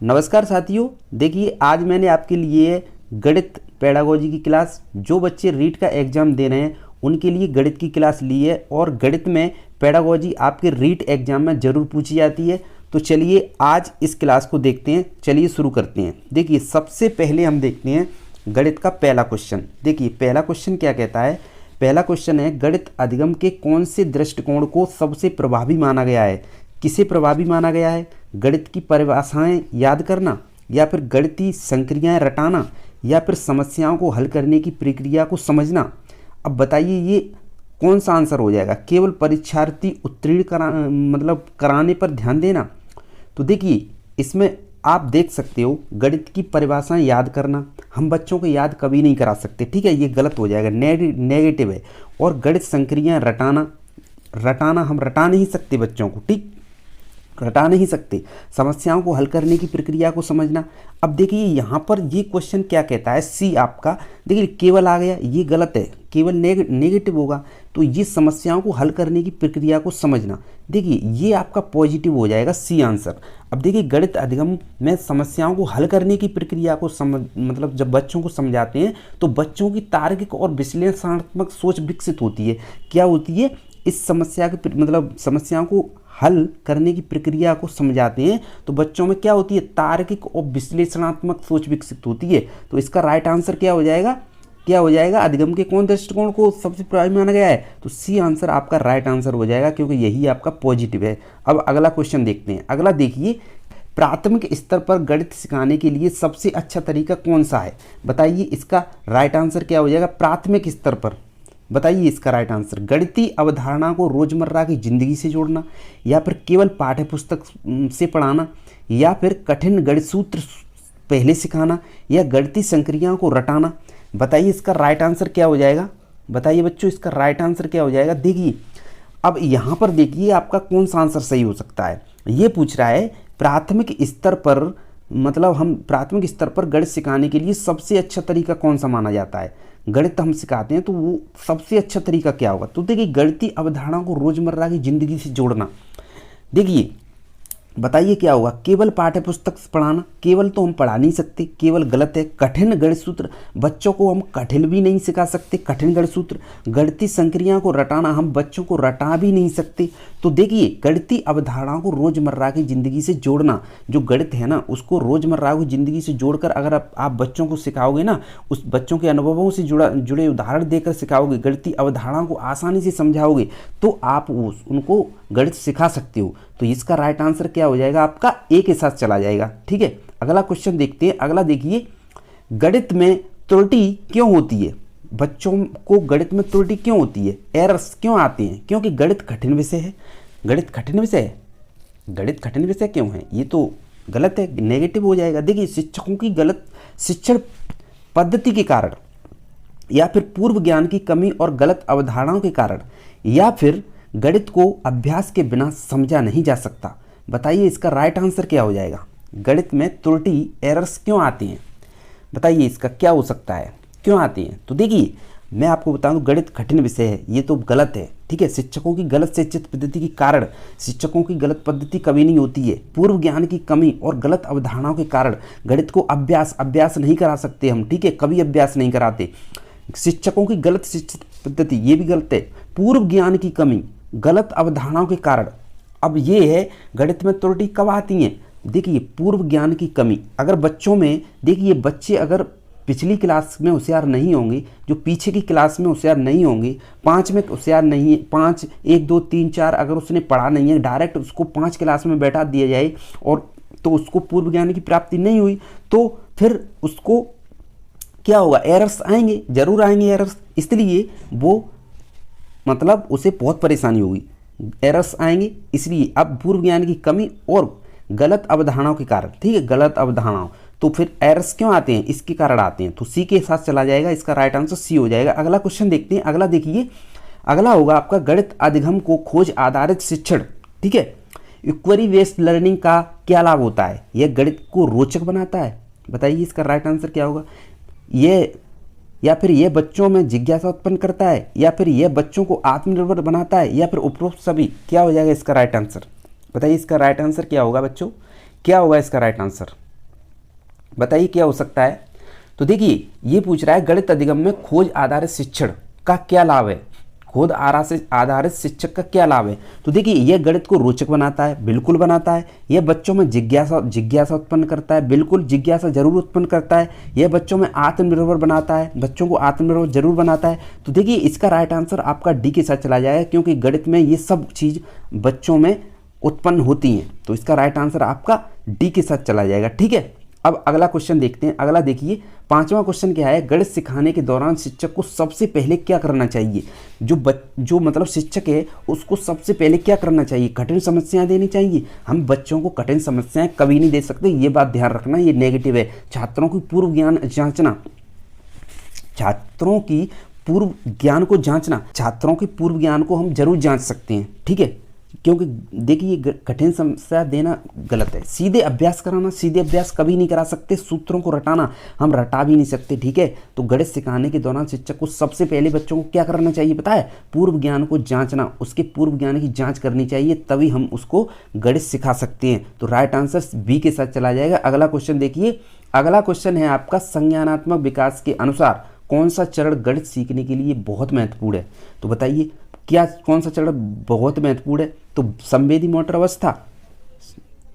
नमस्कार साथियों, देखिए आज मैंने आपके लिए गणित पेडागोजी की क्लास, जो बच्चे रीट का एग्ज़ाम दे रहे हैं उनके लिए गणित की क्लास ली है। और गणित में पेडागोजी आपके रीट एग्ज़ाम में ज़रूर पूछी जाती है। तो चलिए आज इस क्लास को देखते हैं। चलिए शुरू करते हैं। देखिए सबसे पहले हम देखते हैं गणित का पहला क्वेश्चन। देखिए पहला क्वेश्चन क्या कहता है। पहला क्वेश्चन है, गणित अधिगम के कौन से दृष्टिकोण को सबसे प्रभावी माना गया है। किसे प्रभावी माना गया है? गणित की परिभाषाएं याद करना, या फिर गणितीय संक्रियाएं रटाना, या फिर समस्याओं को हल करने की प्रक्रिया को समझना। अब बताइए ये कौन सा आंसर हो जाएगा। केवल परीक्षार्थी उत्तीर्ण कराने पर ध्यान देना। तो देखिए इसमें आप देख सकते हो, गणित की परिभाषाएं याद करना हम बच्चों को याद कभी नहीं करा सकते, ठीक है, ये गलत हो जाएगा, नेगेटिव है। और गणित संक्रियाएं रटाना हम रटा नहीं सकते बच्चों को, ठीक, रटा नहीं सकते। समस्याओं को हल करने की प्रक्रिया को समझना। अब देखिए यहाँ पर ये क्वेश्चन क्या कहता है, सी आपका, देखिए केवल आ गया, ये गलत है, केवल नेगेटिव होगा। तो ये समस्याओं को हल करने की प्रक्रिया को समझना, देखिए ये आपका पॉजिटिव हो जाएगा, सी आंसर। अब देखिए गणित अधिगम में समस्याओं को हल करने की प्रक्रिया को जब बच्चों को समझाते हैं तो बच्चों की तार्किक और विश्लेषणात्मक सोच विकसित होती है। क्या होती है? इस समस्या की समस्याओं को हल करने की प्रक्रिया को समझाते हैं तो बच्चों में क्या होती है, तार्किक और विश्लेषणात्मक सोच विकसित होती है। तो इसका राइट आंसर क्या हो जाएगा, अधिगम के कौन दृष्टिकोण को सबसे प्रभावी माना गया है। तो सी आंसर आपका राइट आंसर हो जाएगा, क्योंकि यही आपका पॉजिटिव है। अब अगला क्वेश्चन देखते हैं। अगला देखिए, प्राथमिक स्तर पर गणित सिखाने के लिए सबसे अच्छा तरीका कौन सा है। बताइए इसका राइट आंसर क्या हो जाएगा। प्राथमिक स्तर पर बताइए इसका राइट आंसर। गणितीय अवधारणा को रोजमर्रा की जिंदगी से जोड़ना, या फिर केवल पाठ्य पुस्तक से पढ़ाना, या फिर कठिन गणित सूत्र पहले सिखाना, या गणितीय संक्रियाओं को रटाना। बताइए इसका राइट आंसर क्या हो जाएगा। बताइए बच्चों इसका राइट आंसर क्या हो जाएगा। देखिए अब यहाँ पर देखिए आपका कौन सा आंसर सही हो सकता है। ये पूछ रहा है प्राथमिक स्तर पर, हम प्राथमिक स्तर पर गणित सिखाने के लिए सबसे अच्छा तरीका कौन सा माना जाता है। गणित हम सिखाते हैं तो वो सबसे अच्छा तरीका क्या होगा। तो देखिए गणितीय अवधारणाओं को रोजमर्रा की जिंदगी से जोड़ना। देखिए बताइए क्या होगा। केवल पाठ्य पुस्तक से पढ़ाना, केवल तो हम पढ़ा नहीं सकते, केवल गलत है। कठिन गणित सूत्र, बच्चों को हम कठिन भी नहीं सिखा सकते, कठिन गणित सूत्र। गणितीय संक्रियाओं को रटाना, हम बच्चों को रटा भी नहीं सकते। तो देखिए गणितीय अवधारणाओं को रोजमर्रा की जिंदगी से जोड़ना, जो गणित है ना उसको रोजमर्रा की जिंदगी से जोड़कर अगर आप बच्चों को सिखाओगे ना, उस बच्चों के अनुभवों से जुड़े उदाहरण देकर सिखाओगे, गणितीय अवधारणाओं को आसानी से समझाओगे, तो आप उनको गणित सिखा सकते हो। तो इसका राइट आंसर क्या हो जाएगा आपका, ए के साथ चला जाएगा, ठीक है। अगला क्वेश्चन देखते हैं। अगला देखिए, गणित में त्रुटि क्यों होती है। बच्चों को गणित में त्रुटि क्यों होती है, एरर्स क्यों आती हैं। क्योंकि गणित कठिन विषय है। गणित कठिन विषय है। गणित कठिन विषय क्यों है, ये तो गलत है, नेगेटिव हो जाएगा। देखिए शिक्षकों की गलत शिक्षण पद्धति के कारण, या फिर पूर्व ज्ञान की कमी और गलत अवधारणाओं के कारण, या फिर गणित को अभ्यास के बिना समझा नहीं जा सकता। बताइए इसका राइट आंसर क्या हो जाएगा। गणित में त्रुटि, एरर्स क्यों आती हैं। बताइए इसका क्या हो सकता है, क्यों आती हैं। तो देखिए मैं आपको बता दूं, गणित कठिन विषय है, ये तो गलत है, ठीक है। शिक्षकों की गलत शिक्षित पद्धति के कारण, शिक्षकों की गलत पद्धति कभी नहीं होती है। पूर्व ज्ञान की कमी और गलत अवधारणाओं के कारण गणित को अभ्यास नहीं करा सकते हम, ठीक है, कभी अभ्यास नहीं कराते। शिक्षकों की गलत शिक्षित पद्धति, ये भी गलत है। पूर्व ज्ञान की कमी, गलत अवधारणाओं के कारण। अब ये है गणित में त्रुटि कब आती हैं। देखिए पूर्व ज्ञान की कमी, अगर बच्चों में, देखिए बच्चे अगर पिछली क्लास में होशियार नहीं होंगे, जो पीछे की क्लास में होशियार नहीं होंगे, 5 में होशियार नहीं है, 5 1 2 3 4 अगर उसने पढ़ा नहीं है, डायरेक्ट उसको 5 क्लास में बैठा दिया जाए और तो उसको पूर्व ज्ञान की प्राप्ति नहीं हुई, तो फिर उसको क्या होगा, एरर्स आएंगे, जरूर आएंगे एरर्स। इसलिए वो उसे बहुत परेशानी होगी, एरर्स आएंगे। इसलिए अब पूर्व ज्ञान की कमी और गलत अवधारणाओं के कारण, ठीक है, गलत अवधारणाओं, तो फिर एरर्स क्यों आते हैं, इसके कारण आते हैं। तो सी के साथ चला जाएगा, इसका राइट आंसर सी हो जाएगा। अगला क्वेश्चन देखते हैं। अगला देखिए, अगला होगा आपका गणित अधिगम को खोज आधारित शिक्षण, ठीक है। इक्वरी बेस्ड लर्निंग का क्या लाभ होता है। यह गणित को रोचक बनाता है। बताइए इसका राइट आंसर क्या होगा। या फिर यह बच्चों में जिज्ञासा उत्पन्न करता है, या फिर यह बच्चों को आत्मनिर्भर बनाता है, या फिर उपरोक्त सभी। क्या हो जाएगा इसका राइट आंसर। बताइए इसका राइट आंसर क्या होगा बच्चों, क्या होगा इसका राइट आंसर। बताइए क्या हो सकता है। तो देखिए ये पूछ रहा है गणित अधिगम में खोज आधारित शिक्षण का क्या लाभ है, खोज आधारित शिक्षक का क्या लाभ है। तो देखिए यह गणित को रोचक बनाता है, बिल्कुल बनाता है। यह बच्चों में जिज्ञासा उत्पन्न करता है, बिल्कुल जिज्ञासा जरूर उत्पन्न करता है। यह बच्चों में आत्मनिर्भर बनाता है, बच्चों को आत्मनिर्भर जरूर बनाता है। तो देखिए इसका राइट आंसर आपका डी के साथ चला जाएगा, क्योंकि गणित में ये सब चीज़ बच्चों में उत्पन्न होती हैं। तो इसका राइट आंसर आपका डी के साथ चला जाएगा। ठीक है, अब अगला क्वेश्चन देखते हैं। अगला देखिए 5वां क्वेश्चन क्या है, गणित सिखाने के दौरान शिक्षक को सबसे पहले क्या करना चाहिए। जो मतलब शिक्षक है उसको सबसे पहले क्या करना चाहिए, कठिन समस्याएं देनी चाहिए। हम बच्चों को कठिन समस्याएं कभी नहीं दे सकते, ये बात ध्यान रखना, ये नेगेटिव है। छात्रों की पूर्व ज्ञान जांचना, छात्रों की पूर्व ज्ञान को जांचना, छात्रों के पूर्व ज्ञान को हम जरूर जांच सकते हैं। ठीक है, क्योंकि देखिए कठिन समस्या देना गलत है। सीधे अभ्यास कराना, सीधे अभ्यास कभी नहीं करा सकते। सूत्रों को रटाना हम रटा भी नहीं सकते। ठीक है, तो गणित सिखाने के दौरान शिक्षक को सबसे पहले बच्चों को क्या करना चाहिए पता है, पूर्व ज्ञान को जांचना, उसके पूर्व ज्ञान की जांच करनी चाहिए, तभी हम उसको गणित सिखा सकते हैं। तो राइट आंसर बी के साथ चला जाएगा। अगला क्वेश्चन देखिए, अगला क्वेश्चन है आपका संज्ञानात्मक विकास के अनुसार कौन सा चरण गणित सीखने के लिए बहुत महत्वपूर्ण है। तो बताइए क्या कौन सा चरण बहुत महत्वपूर्ण है। तो संवेदी मोटर अवस्था,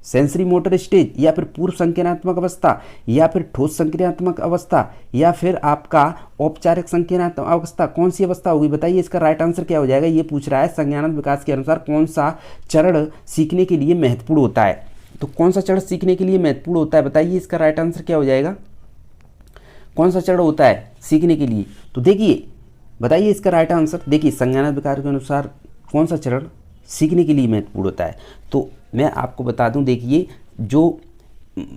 सेंसरी मोटर स्टेज, या फिर पूर्व संज्ञानात्मक अवस्था, या फिर ठोस संज्ञानात्मक अवस्था, या फिर आपका औपचारिक संज्ञानात्मक अवस्था, कौन सी अवस्था होगी बताइए। इसका राइट आंसर क्या हो जाएगा, ये पूछ रहा है संज्ञानात्मक विकास के अनुसार कौन सा चरण सीखने के लिए महत्वपूर्ण होता है। तो कौन सा चरण सीखने के लिए महत्वपूर्ण होता है बताइए, इसका राइट आंसर क्या हो जाएगा, कौन सा चरण होता है सीखने के लिए। तो देखिए बताइए इसका राइट आंसर। देखिए संज्ञानात्मक विकास के अनुसार कौन सा चरण सीखने के लिए महत्वपूर्ण होता है। तो मैं आपको बता दूं, देखिए जो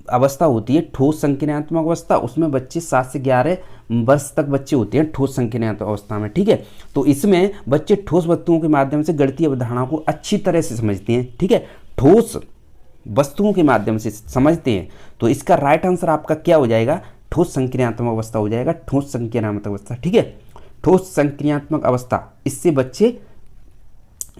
अवस्था होती है ठोस संज्ञानात्मक अवस्था, उसमें बच्चे 7 से 11 वर्ष तक बच्चे होते हैं ठोस संज्ञानात्मक अवस्था में। ठीक है, तो इसमें बच्चे ठोस वस्तुओं के माध्यम से गणितीय अवधारणाओं को अच्छी तरह से समझते हैं। ठीक है, ठोस वस्तुओं के माध्यम से समझते हैं। तो इसका राइट आंसर आपका क्या हो जाएगा, ठोस संज्ञानात्मक अवस्था हो जाएगा, ठोस संज्ञानात्मक अवस्था। ठीक है, ठोस संज्ञानात्मक अवस्था, इससे बच्चे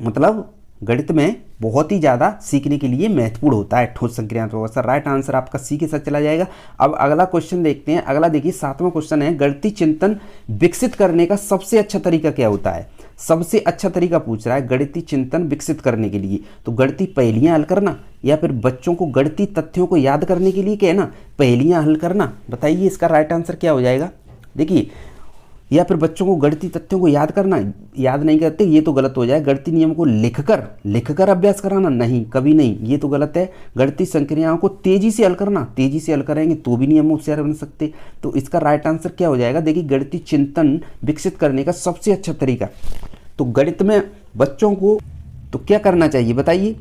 मतलब गणित में बहुत ही ज़्यादा सीखने के लिए महत्वपूर्ण होता है ठोस संज्ञानात्मक अवस्था। राइट आंसर आपका सी के साथ चला जाएगा। अब अगला क्वेश्चन देखते हैं। अगला देखिए 7वां क्वेश्चन है, गणितीय चिंतन विकसित करने का सबसे अच्छा तरीका क्या होता है। सबसे अच्छा तरीका पूछ रहा है गणितीय चिंतन विकसित करने के लिए। तो गणितीय पहेलियां हल करना, या फिर बच्चों को गणितीय तथ्यों को याद करने के लिए क्या है ना, पहेलियां हल करना। बताइए इसका राइट आंसर क्या हो जाएगा। देखिए, या फिर बच्चों को गणितीय तथ्यों को याद करना, याद नहीं करते ये तो गलत हो जाए। गणितीय नियम को लिखकर अभ्यास कराना, नहीं कभी नहीं, ये तो गलत है। गणितीय संक्रियाओं को तेजी से हल करना, तेजी से हल करेंगे तो भी नियम होशियार बन सकते। तो इसका राइट आंसर क्या हो जाएगा। देखिए गणितीय चिंतन विकसित करने का सबसे अच्छा तरीका, तो गणित में बच्चों को तो क्या करना चाहिए बताइए।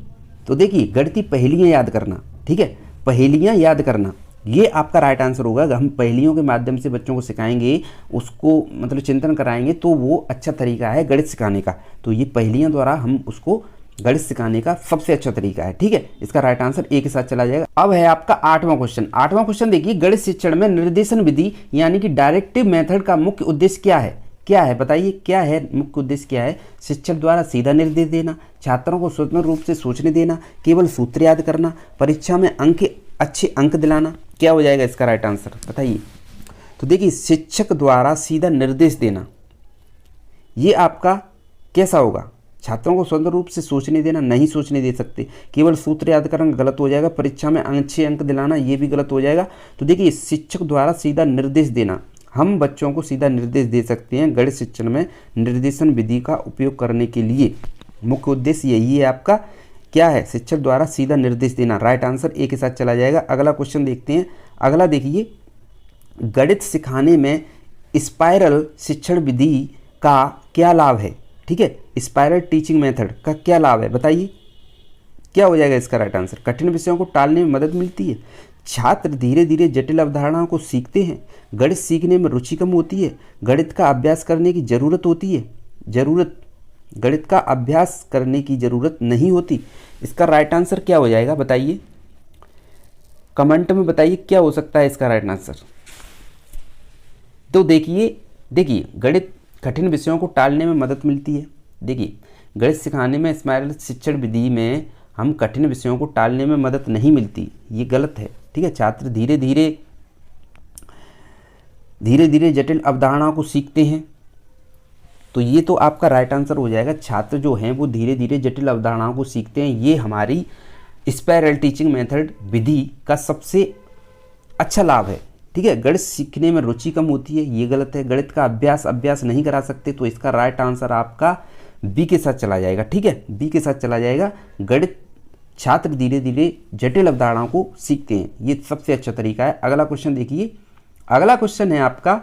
तो देखिए गणितीय पहेलियाँ याद करना। ठीक है, पहेलियाँ याद करना, ये आपका राइट आंसर होगा। हम पहेलियों के माध्यम से बच्चों को सिखाएंगे, उसको मतलब चिंतन कराएंगे, तो वो अच्छा तरीका है गणित सिखाने का। तो ये पहेलियों द्वारा हम उसको गणित सिखाने का सबसे अच्छा तरीका है। ठीक है, इसका राइट आंसर ए के साथ चला जाएगा। अब है आपका 8वां क्वेश्चन। 8वां क्वेश्चन देखिए, गणित शिक्षण में निर्देशन विधि यानी कि डायरेक्टिव मेथड का मुख्य उद्देश्य क्या है। क्या है बताइए, क्या है मुख्य उद्देश्य क्या है। शिक्षक द्वारा सीधा निर्देश देना, छात्रों को स्वतंत्र रूप से सोचने देना, केवल सूत्र याद करना, परीक्षा में अच्छे अंक दिलाना। क्या हो जाएगा इसका राइट आंसर बताइए। तो देखिए शिक्षक द्वारा सीधा निर्देश देना, ये आपका कैसा होगा। छात्रों को स्वतंत्र रूप से सोचने देना, नहीं सोचने दे सकते। केवल सूत्र याद करना गलत हो जाएगा। परीक्षा में अच्छे अंक दिलाना, ये भी गलत हो जाएगा। तो देखिए शिक्षक द्वारा सीधा निर्देश देना, हम बच्चों को सीधा निर्देश दे सकते हैं। गणित शिक्षण में निर्देशन विधि का उपयोग करने के लिए मुख्य उद्देश्य यही है आपका, क्या है, शिक्षक द्वारा सीधा निर्देश देना। राइट आंसर ए के साथ चला जाएगा। अगला क्वेश्चन देखते हैं। अगला देखिए, गणित सिखाने में स्पाइरल शिक्षण विधि का क्या लाभ है। ठीक है, स्पाइरल टीचिंग मेथड का क्या लाभ है बताइए, क्या हो जाएगा इसका राइट आंसर। कठिन विषयों को टालने में मदद मिलती है, छात्र धीरे धीरे जटिल अवधारणाओं को सीखते हैं, गणित सीखने में रुचि कम होती है, गणित का अभ्यास करने की जरूरत होती है, गणित का अभ्यास करने की जरूरत नहीं होती। इसका राइट आंसर क्या हो जाएगा बताइए, कमेंट में बताइए क्या हो सकता है इसका राइट आंसर। तो देखिए गणित कठिन विषयों को टालने में मदद मिलती है। देखिए गणित सिखाने में स्पाइरल शिक्षण विधि में हम कठिन विषयों को टालने में मदद नहीं मिलती, ये गलत है। ठीक है, छात्र धीरे धीरे धीरे धीरे जटिल अवधारणाओं को सीखते हैं। तो ये तो आपका राइट आंसर हो जाएगा, छात्र जो हैं वो धीरे धीरे जटिल अवधारणाओं को सीखते हैं। ये हमारी स्पाइरल टीचिंग मेथड विधि का सबसे अच्छा लाभ है। ठीक है, गणित सीखने में रुचि कम होती है, ये गलत है। गणित का अभ्यास नहीं करा सकते, तो इसका राइट आंसर आपका बी के साथ चला जाएगा। ठीक है, बी के साथ चला जाएगा। गणित छात्र धीरे धीरे जटिल अवधारणाओं को सीखते हैं, ये सबसे अच्छा तरीका है। अगला क्वेश्चन देखिए, अगला क्वेश्चन है आपका,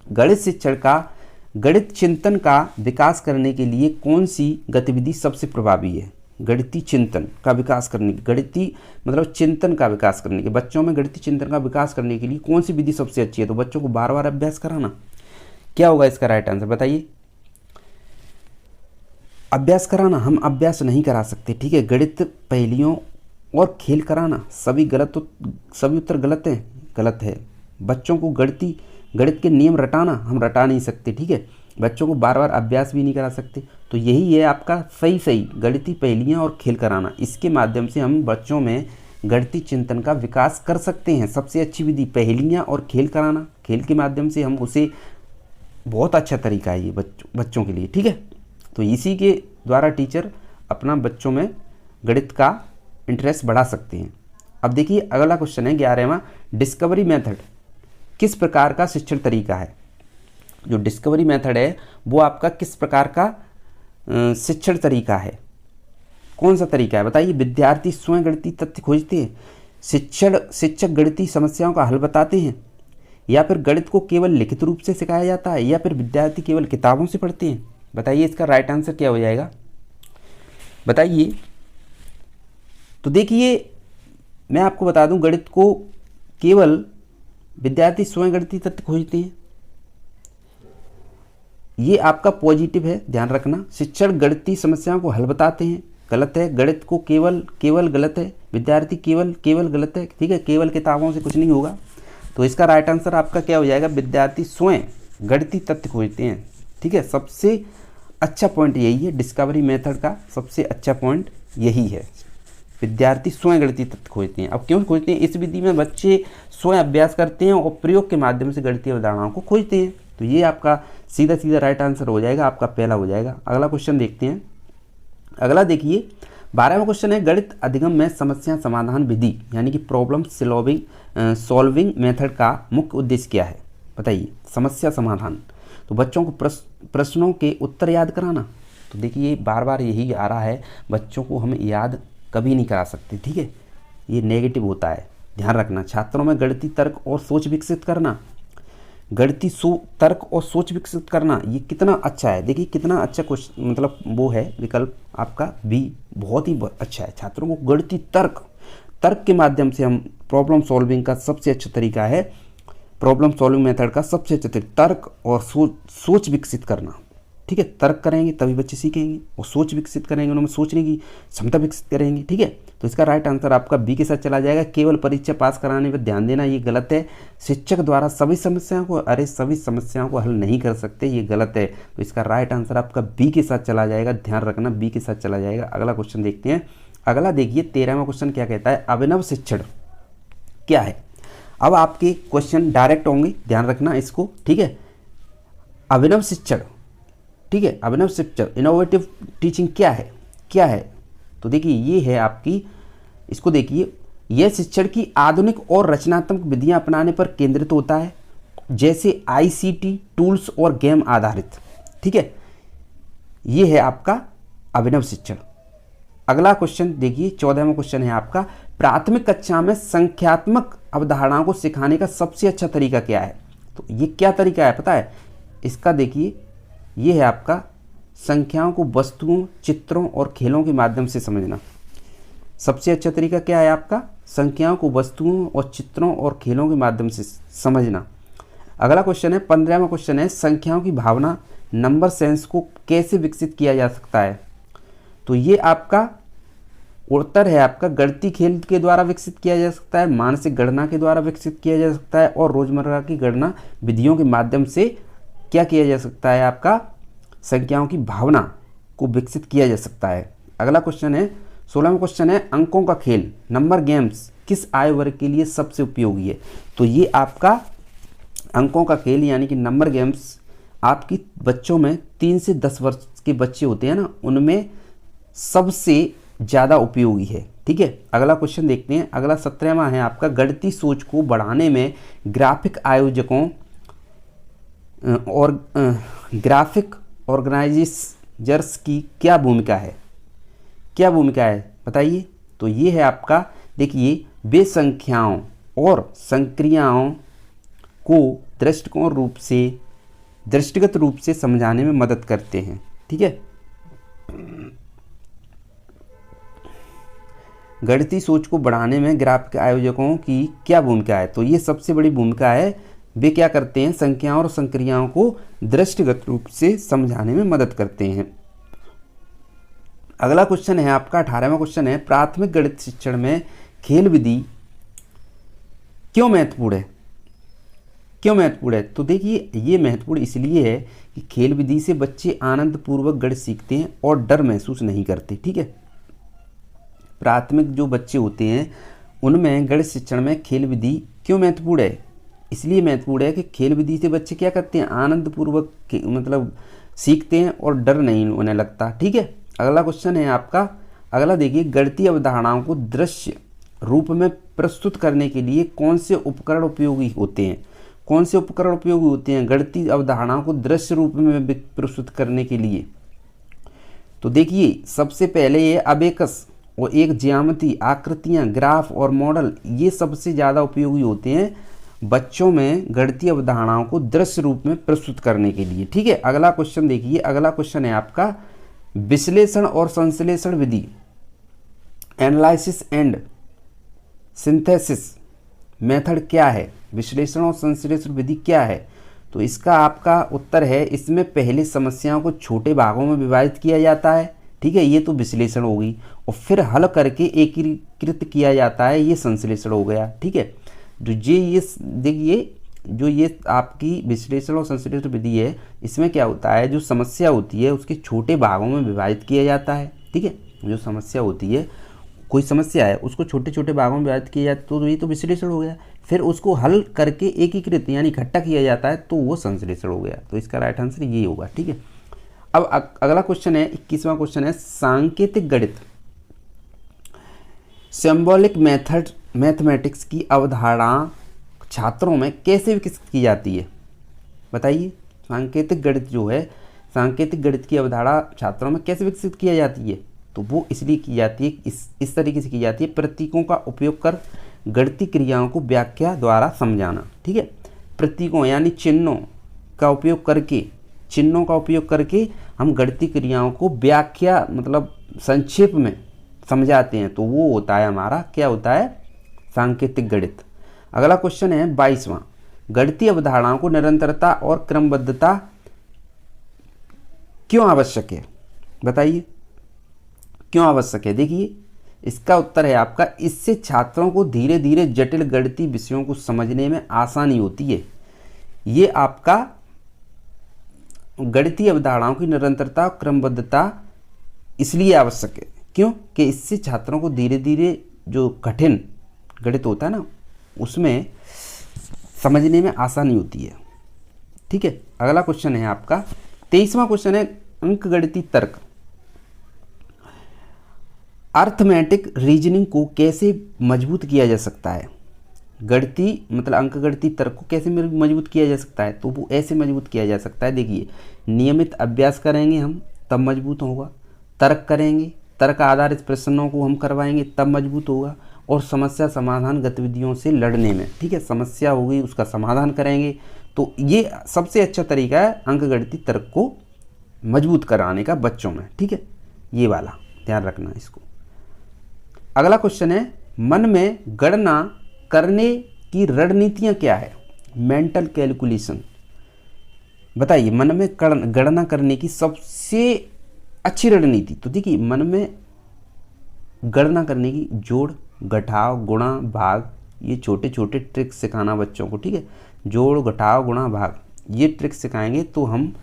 गणित शिक्षण का गणित चिंतन का विकास करने के लिए कौन सी गतिविधि सबसे प्रभावी है? गणितीय चिंतन का विकास करने की, गणितीय मतलब चिंतन का विकास करने के, बच्चों में गणितीय चिंतन का विकास करने के लिए कौन सी विधि सबसे अच्छी है? तो बच्चों को बार बार अभ्यास कराना। क्या होगा इसका राइट आंसर बताइए? अभ्यास कराना। हम अभ्यास नहीं करा सकते। ठीक है, गणित पहेलियों और खेल कराना, सभी उत्तर गलत है, गलत है। बच्चों को गणित के नियम रटाना, हम रटा नहीं सकते। ठीक है, बच्चों को बार बार अभ्यास भी नहीं करा सकते। तो यही है आपका सही गणितीय पहेलियाँ और खेल कराना। इसके माध्यम से हम बच्चों में गणितीय चिंतन का विकास कर सकते हैं। सबसे अच्छी विधि पहेलियाँ और खेल कराना, खेल के माध्यम से हम उसे, बहुत अच्छा तरीका है ये बच्चों के लिए। ठीक है, तो इसी के द्वारा टीचर अपना बच्चों में गणित का इंटरेस्ट बढ़ा सकते हैं। अब देखिए अगला क्वेश्चन है 11वां, डिस्कवरी मेथड किस प्रकार का शिक्षण तरीका है? जो डिस्कवरी मेथड है वो आपका किस प्रकार का शिक्षण तरीका है? कौन सा तरीका है बताइए? विद्यार्थी स्वयं गणितीय तथ्य खोजते हैं, शिक्षक गणितीय समस्याओं का हल बताते हैं, या फिर गणित को केवल लिखित रूप से सिखाया जाता है, या फिर विद्यार्थी केवल किताबों से पढ़ते हैं? बताइए इसका राइट आंसर क्या हो जाएगा, बताइए। तो देखिए मैं आपको बता दूं, गणित को केवल विद्यार्थी स्वयं गणितीय तथ्य खोजते हैं, ये आपका पॉजिटिव है, ध्यान रखना। शिक्षक गणितीय समस्याओं को हल बताते हैं, गलत है। गणित को केवल गलत है, विद्यार्थी केवल गलत है। ठीक है, केवल किताबों से कुछ नहीं होगा। तो इसका राइट आंसर आपका क्या हो जाएगा? विद्यार्थी स्वयं गणितीय तथ्य खोजते हैं। ठीक है, सबसे अच्छा पॉइंट यही है, डिस्कवरी मेथड का सबसे अच्छा पॉइंट यही है, विद्यार्थी स्वयं गणितीय तथ्य खोजते हैं। अब क्यों खोजते हैं? इस विधि में बच्चे स्वयं अभ्यास करते हैं और प्रयोग के माध्यम से गणितीय अवधारणाओं को खोजते हैं। तो ये आपका सीधा राइट आंसर हो जाएगा, आपका पहला हो जाएगा। अगला क्वेश्चन देखते हैं। अगला देखिए 12वां क्वेश्चन है, गणित अधिगम में समस्या समाधान विधि यानी कि प्रॉब्लम सॉल्विंग मेथड का मुख्य उद्देश्य क्या है? बताइए। समस्या समाधान, तो बच्चों को प्रश्नों के उत्तर याद कराना। तो देखिए बार बार यही आ रहा है, बच्चों को हम याद कभी नहीं करा सकते। ठीक है, ये नेगेटिव होता है, ध्यान रखना। छात्रों में गणितीय तर्क और सोच विकसित करना, गणितीय तर्क और सोच विकसित करना, ये कितना अच्छा है। देखिए कितना अच्छा क्वेश्चन, मतलब वो है विकल्प आपका बी, बहुत ही अच्छा है। छात्रों को गणितीय तर्क के माध्यम से हम प्रॉब्लम सॉल्विंग का सबसे अच्छा तरीका है, प्रॉब्लम सॉल्विंग मेथड का सबसे अच्छा तरीका तर्क और सोच विकसित करना। ठीक है, तर्क करेंगे तभी बच्चे सीखेंगे, और सोच विकसित करेंगे, उनमें सोचने की क्षमता विकसित करेंगे। ठीक है, तो इसका राइट आंसर आपका बी के साथ चला जाएगा। केवल परीक्षा पास कराने पर ध्यान देना, ये गलत है। शिक्षक द्वारा सभी समस्याओं को हल नहीं कर सकते, ये गलत है। तो इसका राइट आंसर आपका बी के साथ चला जाएगा, ध्यान रखना, बी के साथ चला जाएगा। अगला क्वेश्चन देखते हैं। अगला देखिए 13वां क्वेश्चन क्या कहता है, अभिनव शिक्षण क्या है? अब आपके क्वेश्चन डायरेक्ट होंगे, ध्यान रखना इसको। ठीक है, अभिनव शिक्षण, ठीक है, अभिनव शिक्षण इनोवेटिव टीचिंग क्या है? तो देखिए ये है आपकी, इसको देखिए, यह शिक्षण की आधुनिक और रचनात्मक विधियां अपनाने पर केंद्रित होता है, जैसे ICT टूल्स और गेम आधारित। ठीक है, ये है आपका अभिनव शिक्षण। अगला क्वेश्चन देखिए 14वां क्वेश्चन है आपका, प्राथमिक कक्षा में संख्यात्मक अवधारणाओं को सिखाने का सबसे अच्छा तरीका क्या है? तो ये क्या तरीका है पता है? इसका देखिए, ये है आपका संख्याओं को वस्तुओं, चित्रों और खेलों के माध्यम से समझना। सबसे अच्छा तरीका क्या है आपका? संख्याओं को वस्तुओं और चित्रों और खेलों के माध्यम से समझना। अगला क्वेश्चन है 15वां क्वेश्चन है, संख्याओं की भावना, नंबर सेंस को कैसे विकसित किया जा सकता है? तो ये आपका उत्तर है आपका, गणितीय खेल के द्वारा विकसित किया जा सकता है, मानसिक गणना के द्वारा विकसित किया जा सकता है, और रोजमर्रा की गणना विधियों के माध्यम से क्या किया जा सकता है? आपका संख्याओं की भावना को विकसित किया जा सकता है। अगला क्वेश्चन है 16वां क्वेश्चन है, अंकों का खेल, नंबर गेम्स किस आयु वर्ग के लिए सबसे उपयोगी है? तो ये आपका अंकों का खेल यानी कि नंबर गेम्स आपकी बच्चों में 3 से 10 वर्ष के बच्चे होते हैं ना, उनमें सबसे ज़्यादा उपयोगी है। ठीक है, अगला क्वेश्चन देखते हैं। अगला 17वां है आपका, गणितीय सोच को बढ़ाने में ग्राफिक आयोजकों और ग्राफिक ऑर्गेनाइजर्स की क्या भूमिका है? क्या भूमिका है बताइए। तो ये है आपका, देखिए, वे संख्याओं और संक्रियाओं को दृष्टिगत रूप से समझाने में मदद करते हैं। ठीक है, गणितीय सोच को बढ़ाने में ग्राफिक आयोजकों की क्या भूमिका है? तो ये सबसे बड़ी भूमिका है। वे क्या करते हैं? संख्याओं और संक्रियाओं को दृष्टिगत रूप से समझाने में मदद करते हैं। अगला क्वेश्चन है आपका 18वां क्वेश्चन है, प्राथमिक गणित शिक्षण में खेल विधि क्यों महत्वपूर्ण है? क्यों महत्वपूर्ण है? तो देखिए, ये महत्वपूर्ण इसलिए है कि खेल विधि से बच्चे आनंद पूर्वक गणित सीखते हैं और डर महसूस नहीं करते। ठीक है, प्राथमिक जो बच्चे होते हैं उनमें गणित शिक्षण में खेल विधि क्यों महत्वपूर्ण है? इसलिए महत्वपूर्ण है कि खेल विधि से बच्चे क्या करते हैं? आनंद पूर्वक मतलब सीखते हैं और डर नहीं उन्हें लगता। ठीक है, अगला क्वेश्चन है आपका, अगला देखिए, गणितीय अवधारणाओं को दृश्य रूप में प्रस्तुत करने के लिए कौन से उपकरण उपयोगी होते हैं? कौन से उपकरण उपयोगी होते हैं गणितीय अवधारणाओं को दृश्य रूप में प्रस्तुत करने के लिए? तो देखिए, सबसे पहले ये अबेकस और एक ज्यामिति, आकृतियां, ग्राफ और मॉडल, ये सबसे ज़्यादा उपयोगी होते हैं बच्चों में गणितीय अवधारणाओं को दृश्य रूप में प्रस्तुत करने के लिए। ठीक है, अगला क्वेश्चन देखिए। अगला क्वेश्चन है आपका, विश्लेषण और संश्लेषण विधि, एनालिसिस एंड सिंथेसिस मेथड क्या है? विश्लेषण और संश्लेषण विधि क्या है? तो इसका आपका उत्तर है, इसमें पहले समस्याओं को छोटे भागों में विभाजित किया जाता है। ठीक है, ये तो विश्लेषण होगी, और फिर हल करके एकीकृत किया जाता है, ये संश्लेषण हो गया। ठीक है, जो ये देखिए, जो ये आपकी विश्लेषण और संश्लेषण विधि है, इसमें क्या होता है, जो समस्या होती है उसके छोटे भागों में विभाजित किया जाता है। ठीक है, जो समस्या होती है, कोई समस्या है, उसको छोटे छोटे भागों में विभाजित किया जाता है, तो ये तो विश्लेषण हो गया। फिर उसको हल करके एकीकृत यानी इकट्ठा किया जाता है, तो वो संश्लेषण हो गया। तो इसका राइट आंसर ये होगा। ठीक है, अब अगला क्वेश्चन है 21वां क्वेश्चन है, सांकेतिक गणित, सिंबॉलिक मेथड मैथमेटिक्स की अवधारणा छात्रों में कैसे विकसित की जाती है? बताइए, सांकेतिक गणित जो है, सांकेतिक गणित की अवधारणा छात्रों में कैसे विकसित की जाती है? तो वो इसलिए की जाती है, इस तरीके से की जाती है, प्रतीकों का उपयोग कर गणितीय क्रियाओं को व्याख्या द्वारा समझाना। ठीक है, प्रतीकों यानी चिन्हों का उपयोग करके हम गणितीय क्रियाओं को व्याख्या मतलब संक्षेप में समझाते हैं, तो वो होता है हमारा, क्या होता है? सांकेतिक गणित। अगला क्वेश्चन है 22वां, गणितीय अवधारणाओं को निरंतरता और क्रमबद्धता क्यों आवश्यक है? बताइए, क्यों आवश्यक है? देखिए, इसका उत्तर है आपका, इससे छात्रों को धीरे धीरे जटिल गणितीय विषयों को समझने में आसानी होती है। ये आपका गणितीय अवधारणाओं की निरंतरता और क्रमबद्धता इसलिए आवश्यक है, क्यों? कि इससे छात्रों को धीरे धीरे जो कठिन गणित होता है ना, उसमें समझने में आसानी होती है। ठीक है, अगला क्वेश्चन है आपका 23वां क्वेश्चन है, अंकगणितीय तर्क, अर्थमेटिक रीजनिंग को कैसे मजबूत किया जा सकता है? गणितीय मतलब अंकगणितीय तर्क को कैसे मजबूत किया जा सकता है? तो वो ऐसे मजबूत किया जा सकता है, देखिए, नियमित अभ्यास करेंगे हम तब मजबूत होगा, तर्क करेंगे, तर्क आधारित प्रश्नों को हम करवाएंगे तब मजबूत होगा, और समस्या समाधान गतिविधियों से लड़ने में, ठीक है, समस्या होगी उसका समाधान करेंगे, तो ये सबसे अच्छा तरीका है अंकगणितीय तर्क को मजबूत कराने का बच्चों में। ठीक है, ये वाला ध्यान रखना इसको। अगला क्वेश्चन है, मन में गणना करने की रणनीतियाँ क्या है? Mental calculation. बताइए, मन में गणना करने की सबसे अच्छी रणनीति। तो देखिए, मन में गणना करने की जोड़, घटाव, गुणा, भाग, ये छोटे छोटे ट्रिक्स सिखाना बच्चों को। ठीक है, जोड़, घटाव, गुणा, भाग, ये ट्रिक्स सिखाएंगे तो हम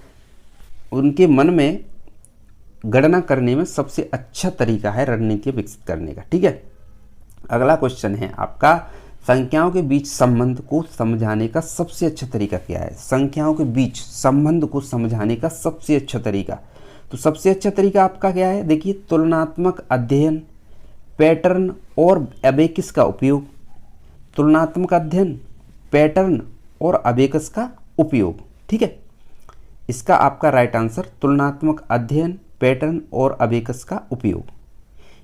उनके मन में गणना करने में सबसे अच्छा तरीका है रणनीति विकसित करने का। ठीक है, अगला क्वेश्चन है आपका संख्याओं के बीच संबंध को समझाने का सबसे अच्छा तरीका क्या है? संख्याओं के बीच संबंध को समझाने का सबसे अच्छा तरीका, तो सबसे अच्छा तरीका आपका क्या है? देखिए, तुलनात्मक अध्ययन, पैटर्न और अबेकस का उपयोग। तुलनात्मक अध्ययन, पैटर्न और अबेकस का उपयोग, ठीक है। इसका आपका राइट आंसर तुलनात्मक अध्ययन, पैटर्न और अबेकस का उपयोग।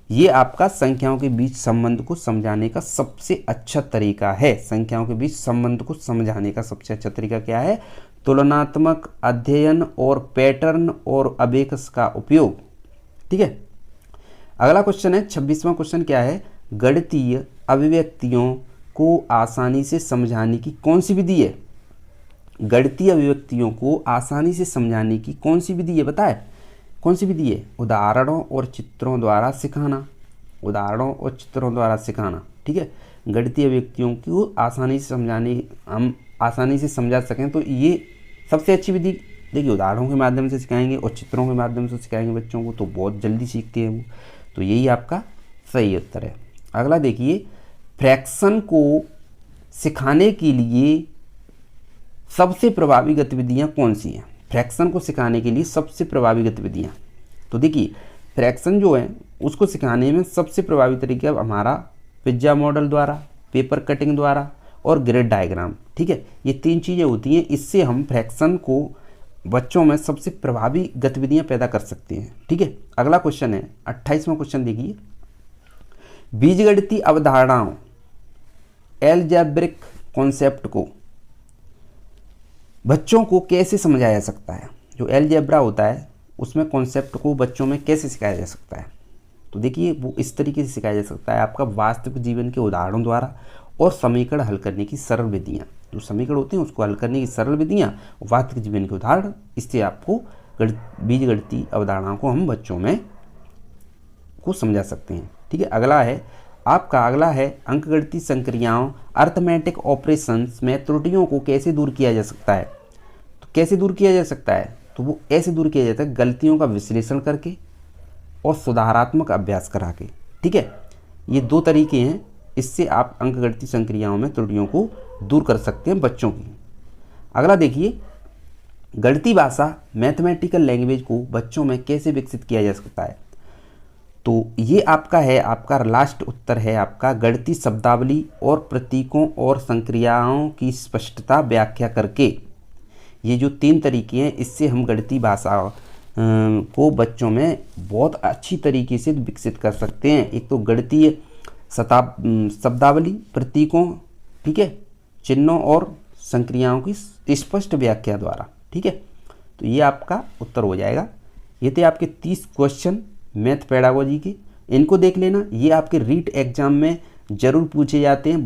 ये आपका संख्याओं के बीच संबंध को समझाने का सबसे अच्छा तरीका है। संख्याओं के बीच संबंध को समझाने का सबसे अच्छा तरीका क्या है? तुलनात्मक अध्ययन और पैटर्न और अबेकस का उपयोग, ठीक है। अगला क्वेश्चन है 26वां क्वेश्चन क्या है? गणितीय अभिव्यक्तियों को आसानी से समझाने की कौन सी विधि है? गणितीय अभिव्यक्तियों को आसानी से समझाने की कौन सी विधि है? बताए कौन सी विधि है? उदाहरणों और चित्रों द्वारा सिखाना। उदाहरणों और चित्रों द्वारा सिखाना, ठीक है। गणितीय अभिव्यक्तियों को आसानी से समझाने, हम आसानी से समझा सकें तो ये सबसे अच्छी विधि। देखिए, उदाहरणों के माध्यम से सिखाएंगे और चित्रों के माध्यम से सिखाएंगे बच्चों को तो बहुत जल्दी सीखते हैं वो। तो यही आपका सही उत्तर है। अगला देखिए, फ्रैक्शन को सिखाने के लिए सबसे प्रभावी गतिविधियाँ कौन सी हैं? फ्रैक्शन को सिखाने के लिए सबसे प्रभावी गतिविधियाँ, तो देखिए, फ्रैक्शन जो है उसको सिखाने में सबसे प्रभावी तरीका हमारा पिज्जा मॉडल द्वारा, पेपर कटिंग द्वारा और ग्रिड डायग्राम, ठीक है। ये 3 चीज़ें होती हैं, इससे हम फ्रैक्शन को बच्चों में सबसे प्रभावी गतिविधियाँ पैदा कर सकते हैं, ठीक है। अगला क्वेश्चन है 28वां क्वेश्चन देखिए, बीजगणितीय अवधारणाओं एलजेब्रिक कॉन्सेप्ट को बच्चों को कैसे समझाया जा सकता है? जो एलजेब्रा होता है उसमें कॉन्सेप्ट को बच्चों में कैसे सिखाया जा सकता है? तो देखिए, वो इस तरीके से सिखाया जा सकता है आपका वास्तविक जीवन के उदाहरणों द्वारा और समीकरण हल करने की सरल विधियाँ। जो समीकरण होते हैं उसको हल करने की सरल विधियाँ, वास्तविक जीवन के उदाहरण, इससे आपको बीजगणितीय अवधारणाओं को हम बच्चों में को समझा सकते हैं, ठीक है। अगला है अंकगणितीय संक्रियाओं अर्थमेटिक ऑपरेशंस में त्रुटियों को कैसे दूर किया जा सकता है? तो कैसे दूर किया जा सकता है? तो वो ऐसे दूर किया जाता है गलतियों का विश्लेषण करके और सुधारात्मक अभ्यास करा के, ठीक है। ये 2 तरीके हैं, इससे आप अंकगणितीय संक्रियाओं में त्रुटियों को दूर कर सकते हैं बच्चों की। अगला देखिए, गणितीय भाषा मैथमेटिकल लैंग्वेज को बच्चों में कैसे विकसित किया जा सकता है? तो ये आपका लास्ट उत्तर है आपका, गणितीय शब्दावली और प्रतीकों और संक्रियाओं की स्पष्टता व्याख्या करके। ये जो 3 तरीके हैं, इससे हम गणितीय भाषा को बच्चों में बहुत अच्छी तरीके से विकसित कर सकते हैं। एक तो गणितीय शब्दावली, प्रतीकों, ठीक है, चिन्हों और संक्रियाओं की स्पष्ट व्याख्या द्वारा, ठीक है। तो ये आपका उत्तर हो जाएगा। ये थे आपके 30 क्वेश्चन मैथ पेडागोजी के, इनको देख लेना। ये आपके रीट एग्जाम में ज़रूर पूछे जाते हैं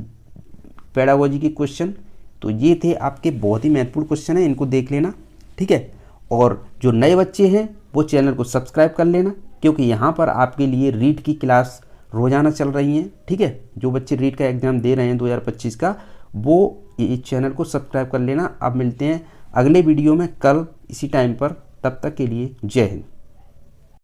पेडागोजी के क्वेश्चन। तो ये थे आपके बहुत ही महत्वपूर्ण क्वेश्चन हैं, इनको देख लेना, ठीक है। और जो नए बच्चे हैं वो चैनल को सब्सक्राइब कर लेना, क्योंकि यहाँ पर आपके लिए रीट की क्लास रोज़ाना चल रही हैं, ठीक है। जो बच्चे रीट का एग्ज़ाम दे रहे हैं 2025 का, वो इस चैनल को सब्सक्राइब कर लेना। अब मिलते हैं अगले वीडियो में कल इसी टाइम पर, तब तक के लिए जय हिंद।